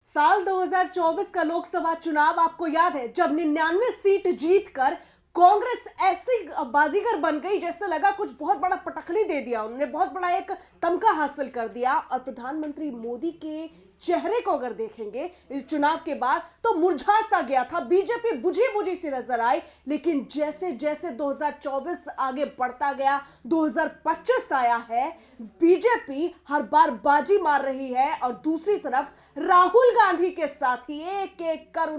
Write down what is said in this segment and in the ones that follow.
साल 2024 का लोकसभा चुनाव आपको याद है, जब 99 सीट जीतकर कांग्रेस ऐसी बाजीगर बन गई जैसे लगा कुछ बहुत बड़ा पटखनी दे दिया, उन्होंने बहुत बड़ा एक तमगा हासिल कर दिया। और प्रधानमंत्री मोदी के चेहरे को अगर देखेंगे इस चुनाव के बाद तो मुरझा सा गया था, बीजेपी बुझी बुझी सी नजर आई। लेकिन जैसे जैसे 2024 आगे बढ़ता गया, 2025 आया है, बीजेपी हर बार बाजी मार रही है और दूसरी तरफ राहुल गांधी के साथ ही एक एक कर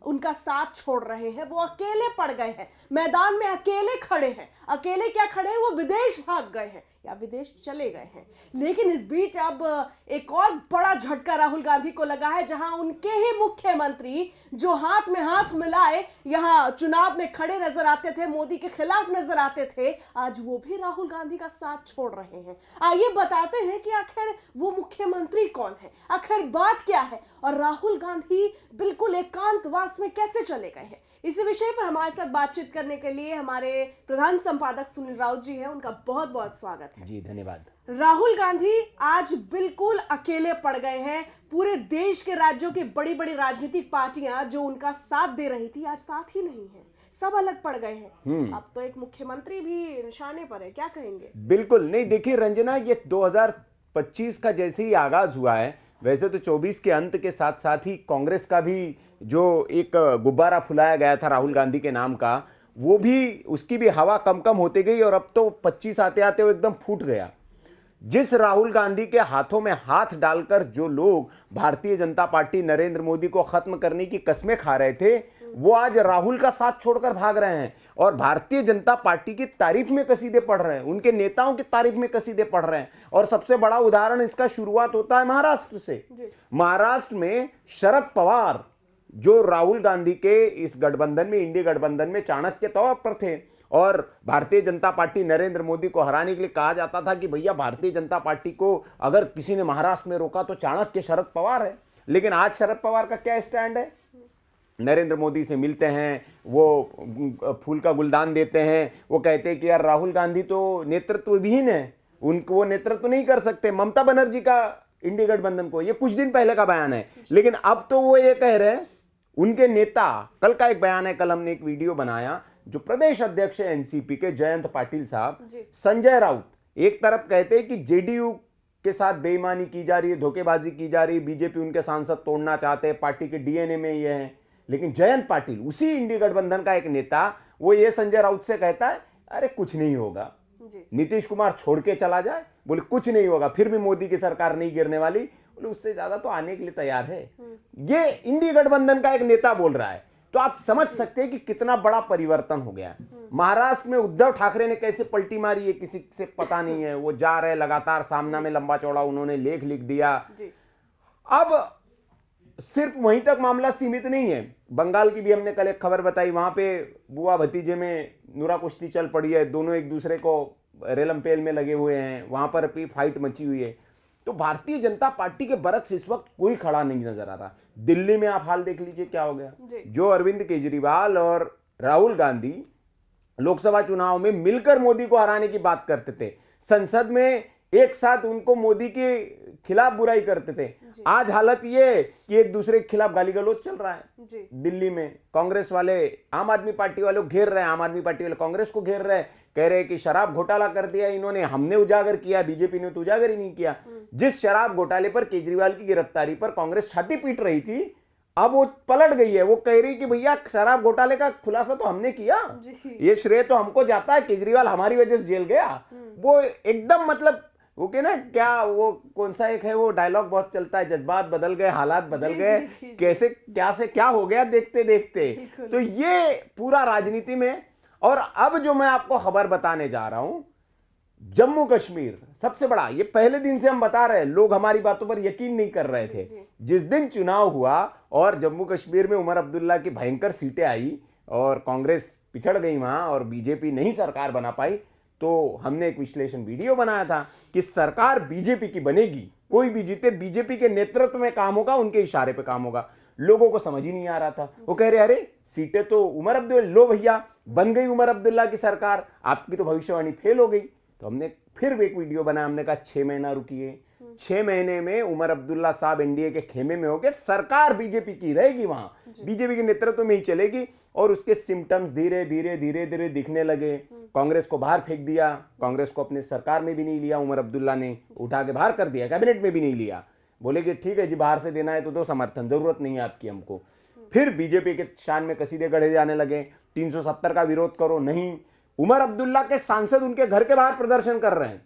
उनका साथ छोड़ रहे हैं। वो अकेले पड़ गए हैं, मैदान में अकेले खड़े हैं। अकेले क्या खड़े हैं, वो विदेश भाग गए हैं या विदेश चले गए हैं। लेकिन इस बीच अब एक और बड़ा झटका राहुल गांधी को लगा है, जहां उनके ही मुख्यमंत्री जो हाथ में हाथ मिलाए यहां चुनाव में खड़े नजर आते थे, मोदी के खिलाफ नजर आते थे, आज वो भी राहुल गांधी का साथ छोड़ रहे हैं। आइए बताते हैं कि आखिर वो मुख्यमंत्री कौन है, आखिर बात क्या है और राहुल गांधी बिल्कुल एकांतवास में कैसे चले गए हैं। इसी विषय पर हमारे साथ बातचीत करने के लिए हमारे प्रधान संपादक सुनील राउत जी हैं, उनका बहुत बहुत स्वागत है। जी धन्यवाद। राहुल गांधी आज बिल्कुल अकेले पड़ गए हैं। पूरे देश के राज्यों की बड़ी बड़ी राजनीतिक पार्टियां जो उनका साथ दे रही थी आज साथ ही नहीं है, सब अलग पड़ गए हैं। अब तो एक मुख्यमंत्री भी निशाने पर है, क्या कहेंगे? बिल्कुल नहीं, देखिए रंजना, ये 2025 का जैसे ही आगाज हुआ है, वैसे तो 24 के अंत के साथ साथ ही कांग्रेस का भी जो एक गुब्बारा फुलाया गया था राहुल गांधी के नाम का, वो भी, उसकी भी हवा कम कम होती गई और अब तो 25 आते आते वो एकदम फूट गया। जिस राहुल गांधी के हाथों में हाथ डालकर जो लोग भारतीय जनता पार्टी नरेंद्र मोदी को खत्म करने की कस्में खा रहे थे, वो आज राहुल का साथ छोड़कर भाग रहे हैं और भारतीय जनता पार्टी की तारीफ में कसीदे पढ़ रहे हैं, उनके नेताओं की तारीफ में कसीदे पढ़ रहे हैं। और सबसे बड़ा उदाहरण इसका शुरुआत होता है महाराष्ट्र से। महाराष्ट्र में शरद पवार जो राहुल गांधी के इस गठबंधन में, इंडिया गठबंधन में चाणक्य तौर पर थे और भारतीय जनता पार्टी नरेंद्र मोदी को हराने के लिए कहा जाता था कि भैया भारतीय जनता पार्टी को अगर किसी ने महाराष्ट्र में रोका तो चाणक्य शरद पवार है। लेकिन आज शरद पवार का क्या स्टैंड है? नरेंद्र मोदी से मिलते हैं, वो फूल का गुलदान देते हैं, वो कहते हैं कि यार राहुल गांधी तो नेतृत्व विहीन है, उनको वो नेतृत्व नहीं कर सकते ममता बनर्जी का इंडिया गठबंधन को। ये कुछ दिन पहले का बयान है, लेकिन अब तो वो ये कह रहे हैं, उनके नेता, कल का एक बयान है, कल हमने एक वीडियो बनाया, जो प्रदेश अध्यक्ष है एनसीपी के जयंत पाटिल साहब, संजय राउत, एक तरफ कहते हैं कि जेडीयू के साथ बेईमानी की जा रही है, धोखेबाजी की जा रही है, बीजेपी उनके सांसद तोड़ना चाहते हैं, पार्टी के डीएनए में ये है। लेकिन जयंत पाटिल, उसी इंडिया गठबंधन का एक नेता, वो ये संजय राउत से कहता है अरे कुछ नहीं होगा, नीतीश कुमार छोड़ के चला जाए, बोले कुछ नहीं होगा, फिर भी मोदी की सरकार नहीं गिरने वाली, बोले उससे ज्यादा तो आने के लिए तैयार है। ये इंडिया गठबंधन का एक नेता बोल रहा है। तो आप समझ सकते हैं कि कितना बड़ा परिवर्तन हो गया। महाराष्ट्र में उद्धव ठाकरे ने कैसे पलटी मारी है किसी से पता नहीं है, वो जा रहे लगातार, सामना में लंबा चौड़ा उन्होंने लेख लिख दिया। अब सिर्फ वहीं तक मामला सीमित नहीं है, बंगाल की भी हमने कल एक खबर बताई, वहां पे बुआ भतीजे में नुरा कुश्ती चल पड़ी है, दोनों एक दूसरे को रेलम पेल में लगे हुए हैं, वहां पर भी फाइट मची हुई है। तो भारतीय जनता पार्टी के बरक्स इस वक्त कोई खड़ा नहीं नजर आ रहा। दिल्ली में आप हाल देख लीजिए क्या हो गया। जो अरविंद केजरीवाल और राहुल गांधी लोकसभा चुनाव में मिलकर मोदी को हराने की बात करते थे, संसद में एक साथ उनको मोदी के खिलाफ बुराई करते थे, आज हालत ये कि एक दूसरे के खिलाफ गाली गलौज चल रहा है। दिल्ली में कांग्रेस वाले आम आदमी पार्टी वाले घेर रहे हैं, आम आदमी पार्टी वाले कांग्रेस को घेर रहे हैं, कह रहे हैं कि शराब घोटाला कर दिया इन्होंने, हमने उजागर किया, बीजेपी ने तो उजागर ही नहीं किया। जिस शराब घोटाले पर, केजरीवाल की गिरफ्तारी पर कांग्रेस छाती पीट रही थी, अब वो पलट गई है, वो कह रही कि भैया शराब घोटाले का खुलासा तो हमने किया, ये श्रेय तो हमको जाता है, केजरीवाल हमारी वजह से जेल गया। वो एकदम मतलब वो के ना, क्या वो कौन सा एक है वो डायलॉग बहुत चलता है, जज्बात बदल गए, हालात बदल गए, कैसे क्या से क्या हो गया देखते देखते। तो ये पूरा राजनीति में। और अब जो मैं आपको खबर बताने जा रहा हूं, जम्मू कश्मीर सबसे बड़ा, ये पहले दिन से हम बता रहे हैं, लोग हमारी बातों पर यकीन नहीं कर रहे थे। जिस दिन चुनाव हुआ और जम्मू कश्मीर में उमर अब्दुल्ला की भयंकर सीटें आई और कांग्रेस पिछड़ गई वहां और बीजेपी नहीं सरकार बना पाई, तो हमने एक विश्लेषण वीडियो बनाया था कि सरकार बीजेपी की बनेगी, कोई भी जीते बीजेपी के नेतृत्व में काम होगा, उनके इशारे पे काम होगा। लोगों को समझ ही नहीं आ रहा था, वो कह रहे अरे सीटें तो उमर अब्दुल्ला, लो भैया बन गई उमर अब्दुल्ला की सरकार, आपकी तो भविष्यवाणी फेल हो गई। तो हमने फिर एक वीडियो बनाया, हमने कहा 6 महीना रुकिए, 6 महीने में उमर अब्दुल्ला साहब एनडीए के खेमे में होकर सरकार बीजेपी की रहेगी, वहां बीजेपी के नेतृत्व में ही चलेगी, और उसके सिम्टम्स धीरे धीरे दिखने लगे। कांग्रेस को बाहर फेंक दिया, कांग्रेस को अपने सरकार में भी नहीं लिया, उमर अब्दुल्ला ने उठा के बाहर कर दिया, कैबिनेट में भी नहीं लिया। बोले कि ठीक है जी, बाहर से देना है तो दो समर्थन, जरूरत नहीं है आपकी हमको। फिर बीजेपी के शान में कसीदे गढ़े जाने लगे, 370 का विरोध करो, नहीं। उमर अब्दुल्ला के सांसद उनके घर के बाहर प्रदर्शन कर रहे हैं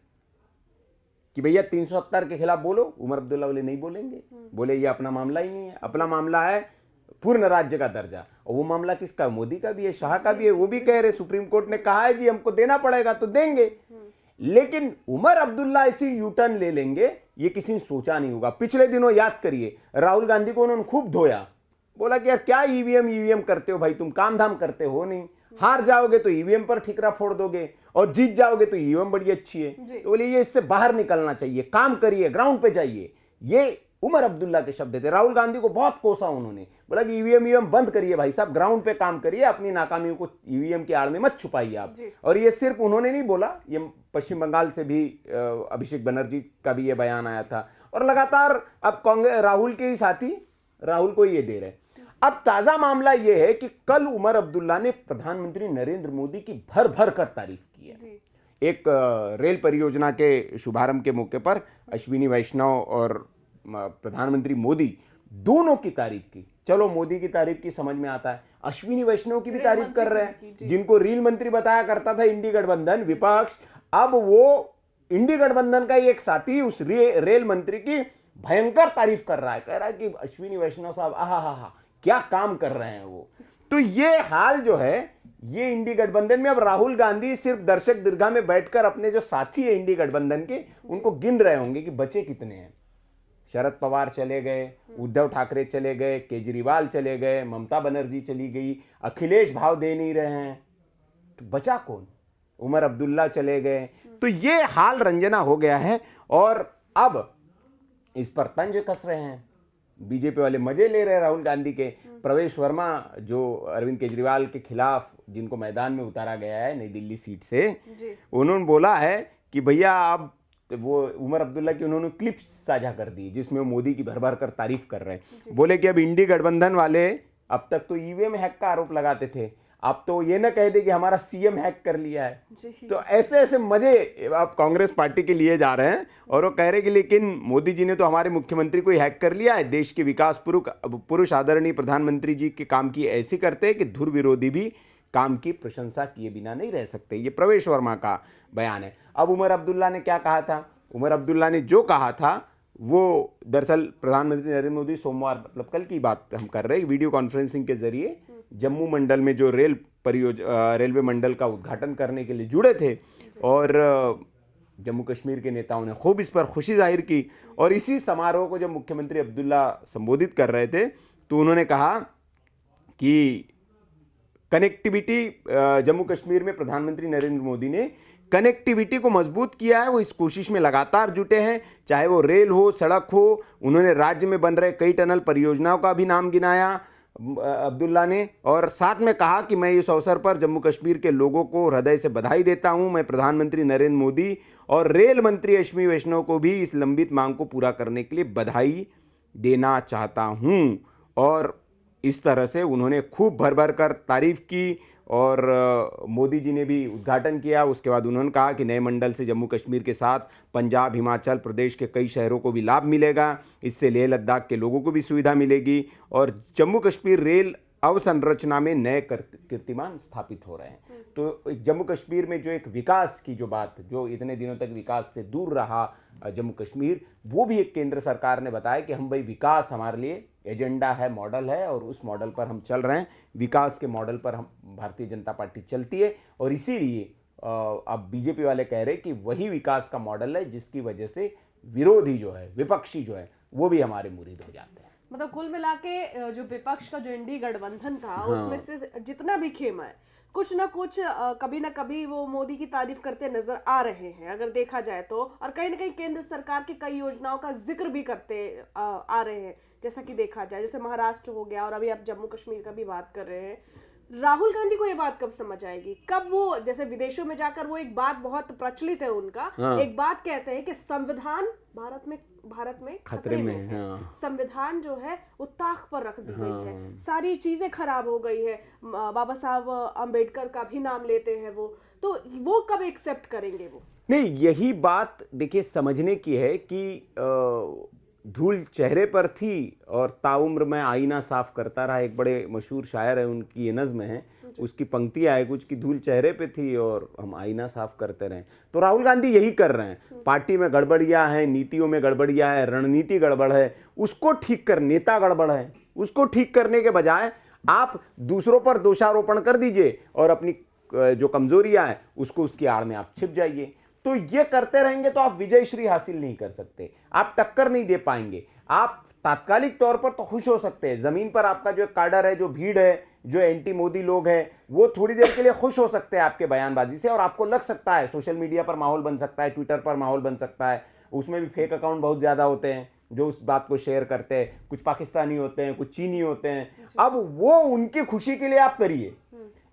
कि भैया 370 के खिलाफ बोलो। उमर अब्दुल्ला बोले नहीं बोलेंगे, बोले ये अपना मामला ही नहीं है, अपना मामला है पूर्ण राज्य का दर्जा। और वो मामला किसका, मोदी का भी है, शाह का भी है। वो भी कह रहे, सुप्रीम कोर्ट ने कहा है जी हमको देना पड़ेगा तो देंगे। लेकिन उमर अब्दुल्ला ऐसी यूटर्न ले लेंगे, ये किसी ने सोचा नहीं होगा। पिछले दिनों याद करिए, राहुल गांधी को उन्होंने खूब धोया, बोला कि यार क्या ईवीएम करते हो भाई, तुम काम धाम करते हो नहीं, हार जाओगे तो ईवीएम पर ठिकरा फोड़ दोगे और जीत जाओगे तो ईवीएम बड़ी अच्छी है। तो बोले ये इससे बाहर निकलना चाहिए, काम करिए, ग्राउंड पे जाइए। ये उमर अब्दुल्ला के शब्द थे। राहुल गांधी को बहुत कोसा उन्होंने, बोला कि ईवीएम बंद करिए भाई साहब, ग्राउंड पे काम करिए, अपनी नाकामियों को ईवीएम के आड़ में मत छुपाइए आप। और ये सिर्फ उन्होंने नहीं बोला, ये पश्चिम बंगाल से भी अभिषेक बनर्जी का भी ये बयान आया था। और लगातार अब कांग्रेस राहुल के ही साथी राहुल को ये दे रहे। अब ताजा मामला यह है कि कल उमर अब्दुल्ला ने प्रधानमंत्री नरेंद्र मोदी की भर भर कर तारीफ की है। एक रेल परियोजना के शुभारंभ के मौके पर अश्विनी वैष्णव और प्रधानमंत्री मोदी दोनों की तारीफ की। चलो मोदी की तारीफ की समझ में आता है, अश्विनी वैष्णव की भी तारीफ कर रहे हैं, जिनको रेल मंत्री बताया करता था इंडी गठबंधन विपक्ष, अब वो इंडी गठबंधन का एक साथी उस रेल मंत्री की भयंकर तारीफ कर रहा है, कह रहा है कि अश्विनी वैष्णव साहब आहा क्या काम कर रहे हैं वो। तो ये हाल जो है ये इंडी गठबंधन में, अब राहुल गांधी सिर्फ दर्शक दीर्घा में बैठकर अपने जो साथी है इंडी गठबंधन के उनको गिन रहे होंगे कि बचे कितने हैं। शरद पवार चले गए, उद्धव ठाकरे चले गए, केजरीवाल चले गए, ममता बनर्जी चली गई, अखिलेश भाव दे नहीं रहे हैं, तो बचा कौन, उमर अब्दुल्ला चले गए। तो ये हाल रंजना हो गया है और अब इस पर तंज कस रहे हैं, बीजेपी वाले मजे ले रहे हैं राहुल गांधी के। प्रवेश वर्मा जो अरविंद केजरीवाल के खिलाफ जिनको मैदान में उतारा गया है नई दिल्ली सीट से, उन्होंने बोला है कि भैया अब वो उमर अब्दुल्ला की उन्होंने क्लिप्स साझा कर दी जिसमें वो मोदी की भर भर कर तारीफ कर रहे हैं। बोले कि अब इंडी गठबंधन वाले अब तक तो ईवीएम हैक का आरोप लगाते थे, अब तो ये ना कह दे कि हमारा सीएम हैक कर लिया है। तो ऐसे ऐसे मजे अब कांग्रेस पार्टी के लिए जा रहे हैं और वो कह रहे कि लेकिन मोदी जी ने तो हमारे मुख्यमंत्री को ही हैक कर लिया है। देश के विकास पुरुष आदरणीय प्रधानमंत्री जी के काम की ऐसी करते हैं कि धुर विरोधी भी काम की प्रशंसा किए बिना नहीं रह सकते। ये प्रवेश वर्मा का बयान है। अब उमर अब्दुल्ला ने क्या कहा था, उमर अब्दुल्ला ने जो कहा था वो दरअसल प्रधानमंत्री नरेंद्र मोदी सोमवार, मतलब कल की बात हम कर रहे हैं, वीडियो कॉन्फ्रेंसिंग के जरिए जम्मू मंडल में जो रेलवे मंडल का उद्घाटन करने के लिए जुड़े थे और जम्मू कश्मीर के नेताओं ने खूब इस पर खुशी जाहिर की। और इसी समारोह को जब मुख्यमंत्री अब्दुल्ला संबोधित कर रहे थे तो उन्होंने कहा कि कनेक्टिविटी, जम्मू कश्मीर में प्रधानमंत्री नरेंद्र मोदी ने कनेक्टिविटी को मजबूत किया है, वो इस कोशिश में लगातार जुटे हैं, चाहे वो रेल हो, सड़क हो। उन्होंने राज्य में बन रहे कई टनल परियोजनाओं का भी नाम गिनाया अब्दुल्ला ने, और साथ में कहा कि मैं इस अवसर पर जम्मू कश्मीर के लोगों को हृदय से बधाई देता हूं। मैं प्रधानमंत्री नरेंद्र मोदी और रेल मंत्री अश्विनी वैष्णव को भी इस लंबित मांग को पूरा करने के लिए बधाई देना चाहता हूं। और इस तरह से उन्होंने खूब भर भर कर तारीफ की और मोदी जी ने भी उद्घाटन किया। उसके बाद उन्होंने कहा कि नए मंडल से जम्मू कश्मीर के साथ पंजाब, हिमाचल प्रदेश के कई शहरों को भी लाभ मिलेगा। इससे लेह लद्दाख के लोगों को भी सुविधा मिलेगी और जम्मू कश्मीर रेल अवसंरचना में नए कीर्तिमान स्थापित हो रहे हैं। तो जम्मू कश्मीर में जो एक विकास की जो बात, जो इतने दिनों तक विकास से दूर रहा जम्मू कश्मीर, वो भी एक केंद्र सरकार ने बताया कि हम भाई विकास हमारे लिए एजेंडा है, मॉडल है और उस मॉडल पर हम चल रहे हैं। विकास के मॉडल पर हम भारतीय जनता पार्टी चलती है और इसीलिए अब बीजेपी वाले कह रहे हैं कि वही विकास का मॉडल है जिसकी वजह से विरोधी जो है, विपक्षी जो है, वो भी हमारे मुरीद हो जाते हैं। मतलब कुल मिला के जो विपक्ष का जो इंडी गठबंधन था उसमें से जितना भी खेमा है, कुछ ना कुछ कभी ना कभी वो मोदी की तारीफ करते नजर आ रहे हैं अगर देखा जाए तो, और कहीं ना कहीं केंद्र सरकार की कई योजनाओं का जिक्र भी करते आ रहे हैं, जैसा कि देखा जाए जैसे महाराष्ट्र हो गया और अभी आप जम्मू कश्मीर का भी बात कर रहे हैं। राहुल गांधी को ये बात कब समझ आएगी, कब वो, जैसे विदेशों में जाकर वो एक बात बहुत प्रचलित है उनका, एक बात कहते हैं कि संविधान भारत में भारत में खतरे में है। हाँ। संविधान जो है वो ताक पर रख दी गई है, सारी चीजें खराब हो गई है। बाबा साहब अंबेडकर का भी नाम लेते हैं तो वो कब एक्सेप्ट करेंगे वो? नहीं, यही बात देखिए समझने की है कि धूल चेहरे पर थी और ताउम्र मैं आईना साफ करता रहा, एक बड़े मशहूर शायर है, उनकी ये नज्म है, उसकी पंक्तियां है कुछ कि धूल चेहरे पे थी और हम आईना साफ करते रहे। तो राहुल गांधी यही कर रहे हैं। पार्टी में गड़बड़ियां हैं, नीतियों में गड़बड़ियां है, रणनीति गड़बड़ है, उसको ठीक कर, नेता गड़बड़ है, उसको ठीक करने के बजाय आप दूसरों पर दोषारोपण कर दीजिए और अपनी जो कमजोरियां हैं उसको उसकी आड़ में आप छिप जाइए। तो ये करते रहेंगे तो आप विजयश्री हासिल नहीं कर सकते, आप टक्कर नहीं दे पाएंगे। आप तात्कालिक तौर पर तो खुश हो सकते हैं, जमीन पर आपका जो काडर है, जो भीड़ है, जो एंटी मोदी लोग हैं, वो थोड़ी देर के लिए खुश हो सकते हैं आपके बयानबाजी से, और आपको लग सकता है सोशल मीडिया पर माहौल बन सकता है, ट्विटर पर माहौल बन सकता है, उसमें भी फेक अकाउंट बहुत ज्यादा होते हैं जो उस बात को शेयर करते हैं, कुछ पाकिस्तानी होते हैं, कुछ चीनी होते हैं। अब वो उनकी खुशी के लिए आप करिए,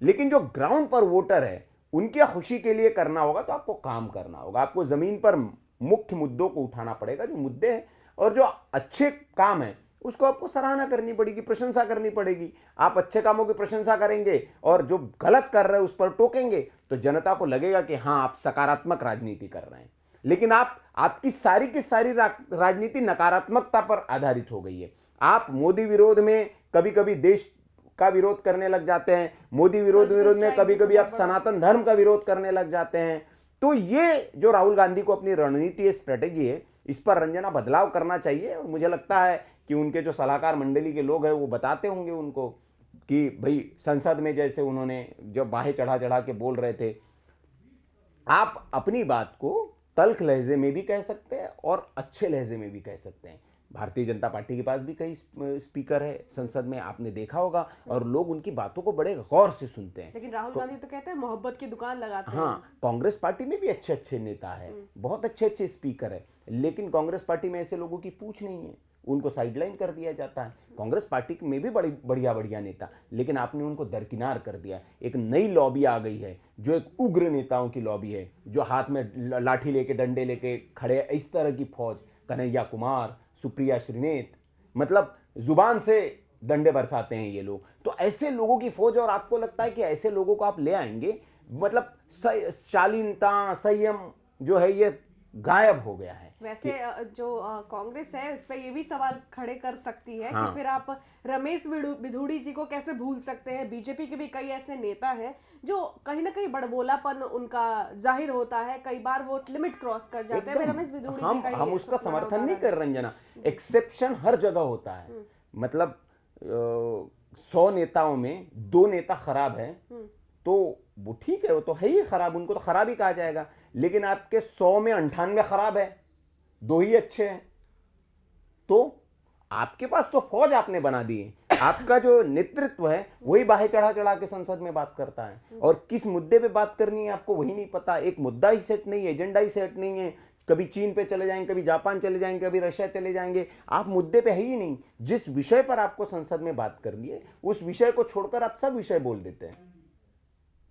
लेकिन जो ग्राउंड पर वोटर है उनकी खुशी के लिए करना होगा तो आपको काम करना होगा, आपको जमीन पर मुख्य मुद्दों को उठाना पड़ेगा, जो मुद्दे हैं और जो अच्छे काम है उसको आपको सराहना करनी पड़ेगी, प्रशंसा करनी पड़ेगी। आप अच्छे कामों की प्रशंसा करेंगे और जो गलत कर रहे हैं उस पर टोकेंगे तो जनता को लगेगा कि हाँ आप सकारात्मक राजनीति कर रहे हैं। लेकिन आपकी सारी की सारी राजनीति नकारात्मकता पर आधारित हो गई है। आप मोदी विरोध में कभी कभी देश का विरोध करने लग जाते हैं, मोदी विरोध में कभी कभी आप सनातन धर्म का विरोध करने लग जाते हैं। तो ये जो राहुल गांधी को अपनी रणनीति है, स्ट्रेटेजी है, इस पर रंजना बदलाव करना चाहिए। और मुझे लगता है कि उनके जो सलाहकार मंडली के लोग हैं वो बताते होंगे उनको कि भाई संसद में जैसे उन्होंने जब बाहें चढ़ा चढ़ा के बोल रहे थे, आप अपनी बात को तल्ख लहजे में भी कह सकते हैं और अच्छे लहजे में भी कह सकते हैं। भारतीय जनता पार्टी के पास भी कई स्पीकर है संसद में, आपने देखा होगा, और लोग उनकी बातों को बड़े गौर से सुनते हैं। लेकिन राहुल गांधी तो कहते हैं मोहब्बत की दुकान लगाते हैं। हाँ, कांग्रेस पार्टी में भी अच्छे अच्छे नेता है, बहुत अच्छे अच्छे स्पीकर है, लेकिन कांग्रेस पार्टी में ऐसे लोगों की पूछ नहीं है, उनको साइडलाइन कर दिया जाता है। कांग्रेस पार्टी में भी बड़ी बढ़िया बढ़िया नेता, लेकिन आपने उनको दरकिनार कर दिया। एक नई लॉबी आ गई है जो एक उग्र नेताओं की लॉबी है, जो हाथ में लाठी लेके डंडे लेके खड़े, इस तरह की फौज, कन्हैया कुमार, सुप्रिया श्रीनेत, मतलब जुबान से डंडे बरसाते हैं ये लोग। तो ऐसे लोगों की फौज, और आपको लगता है कि ऐसे लोगों को आप ले आएंगे, मतलब शालीनता, संयम जो है ये गायब हो गया है। वैसे जो कांग्रेस है इस पे ये भी सवाल खड़े कर सकती है हाँ। कि फिर आप रमेश बिधूड़ी जी को कैसे भूल सकते हैं। बीजेपी के भी कई ऐसे नेता हैं जो कहीं ना कहीं बड़बोलापन उनका जाहिर होता है, कई बार वो लिमिट क्रॉस कर जाते हैं। रमेश बिधूड़ी जी का हम उसका समर्थन नहीं कर रंजना, एक्सेप्शन हर जगह होता है। मतलब 100 नेताओं में 2 नेता खराब हैं तो वो ठीक है, वो तो है ही खराब, उनको तो खराब ही कहा जाएगा। लेकिन आपके 100 में 98 खराब है, 2 ही अच्छे हैं, तो आपके पास तो फौज आपने बना दी है। आपका जो नेतृत्व है वही बाहें चढ़ा चढ़ा के संसद में बात करता है, और किस मुद्दे पे बात करनी है आपको वही नहीं पता। एक मुद्दा ही सेट नहीं है, एजेंडा ही सेट नहीं है। कभी चीन पे चले जाएंगे, कभी जापान चले जाएंगे, कभी रशिया चले जाएंगे, आप मुद्दे पे है ही नहीं। जिस विषय पर आपको संसद में बात करनी है उस विषय को छोड़कर आप सब विषय बोल देते हैं।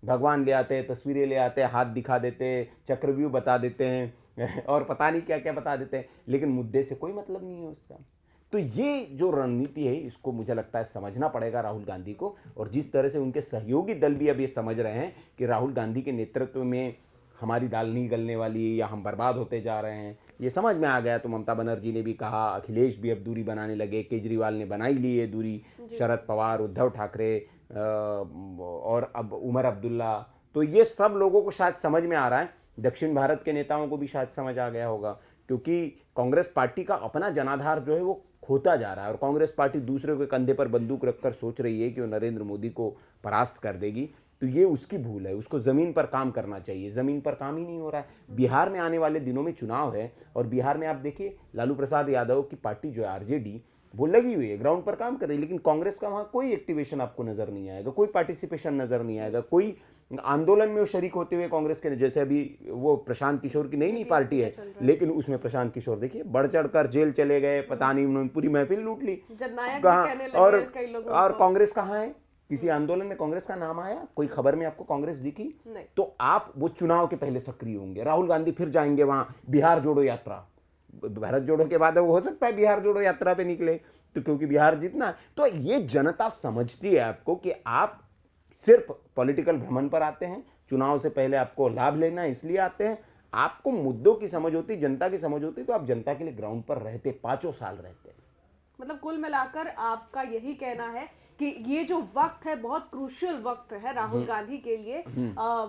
भगवान ले आते हैं, तस्वीरें ले आते हैं, हाथ दिखा देते हैं, चक्रव्यूह बता देते हैं और पता नहीं क्या क्या बता देते हैं, लेकिन मुद्दे से कोई मतलब नहीं है उसका। तो ये जो रणनीति है इसको मुझे लगता है समझना पड़ेगा राहुल गांधी को, और जिस तरह से उनके सहयोगी दल भी अब ये समझ रहे हैं कि राहुल गांधी के नेतृत्व में हमारी दाल नहीं गलने वाली या हम बर्बाद होते जा रहे हैं, ये समझ में आ गया। तो ममता बनर्जी ने भी कहा, अखिलेश भी अब दूरी बनाने लगे, केजरीवाल ने बनाई ली है दूरी, शरद पवार, उद्धव ठाकरे और अब उमर अब्दुल्ला। तो ये सब लोगों को शायद समझ में आ रहा है, दक्षिण भारत के नेताओं को भी शायद समझ आ गया होगा, क्योंकि कांग्रेस पार्टी का अपना जनाधार जो है वो खोता जा रहा है, और कांग्रेस पार्टी दूसरे के कंधे पर बंदूक रखकर सोच रही है कि वो नरेंद्र मोदी को परास्त कर देगी। तो ये उसकी भूल है, उसको ज़मीन पर काम करना चाहिए। ज़मीन पर काम ही नहीं हो रहा है। बिहार में आने वाले दिनों में चुनाव है, और बिहार में आप देखिए लालू प्रसाद यादव की पार्टी जो है आरजेडी, वो लगी हुई है, ग्राउंड पर काम कर रही है, लेकिन कांग्रेस का वहाँ कोई एक्टिवेशन आपको नज़र नहीं आएगा, कोई पार्टिसिपेशन नज़र नहीं आएगा, कोई आंदोलन में वो शरीक होते हुए कांग्रेस के। जैसे अभी वो प्रशांत किशोर की नई पार्टी है, लेकिन उसमें प्रशांत किशोर देखिए बढ़ चढ़कर जेल चले गए, पता नहीं उन्होंने पूरी महफिल लूट ली कहाँ। और कांग्रेस कहाँ है? किसी आंदोलन में कांग्रेस का नाम आया? कोई खबर में आपको कांग्रेस दिखी? तो आप वो चुनाव के पहले सक्रिय होंगे। राहुल गांधी फिर जाएंगे वहां बिहार जोड़ो यात्रा, भारत जोड़ो के बाद वो हो सकता है बिहार जोड़ो यात्रा पे निकले, तो क्योंकि बिहार जीतना है। तो ये जनता समझती है आपको कि आप सिर्फ पॉलिटिकल भ्रमण पर आते हैं, चुनाव से पहले आपको लाभ लेना है इसलिए आते हैं। आपको मुद्दों की समझ होती, जनता की समझ होती, तो आप जनता के लिए ग्राउंड पर रहते, 5 साल रहते। मतलब कुल मिलाकर आपका यही कहना है कि ये जो वक्त है बहुत क्रूशियल वक्त है राहुल गांधी के लिए।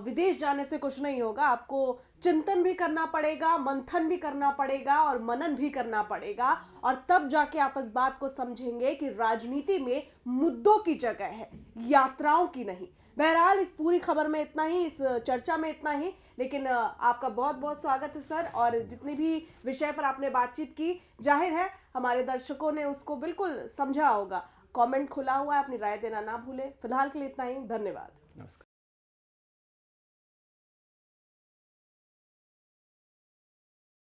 विदेश जाने से कुछ नहीं होगा, आपको चिंतन भी करना पड़ेगा, मंथन भी करना पड़ेगा और मनन भी करना पड़ेगा, और तब जाके आप इस बात को समझेंगे कि राजनीति में मुद्दों की जगह है, यात्राओं की नहीं। बहरहाल इस पूरी खबर में इतना ही, इस चर्चा में इतना ही, लेकिन आपका बहुत बहुत स्वागत है सर। और जितनी भी विषय पर आपने बातचीत की, जाहिर है हमारे दर्शकों ने उसको बिल्कुल समझा होगा। कमेंट खुला हुआ है, अपनी राय देना ना भूलें। फिलहाल के लिए इतना ही, धन्यवाद। नमस्कार।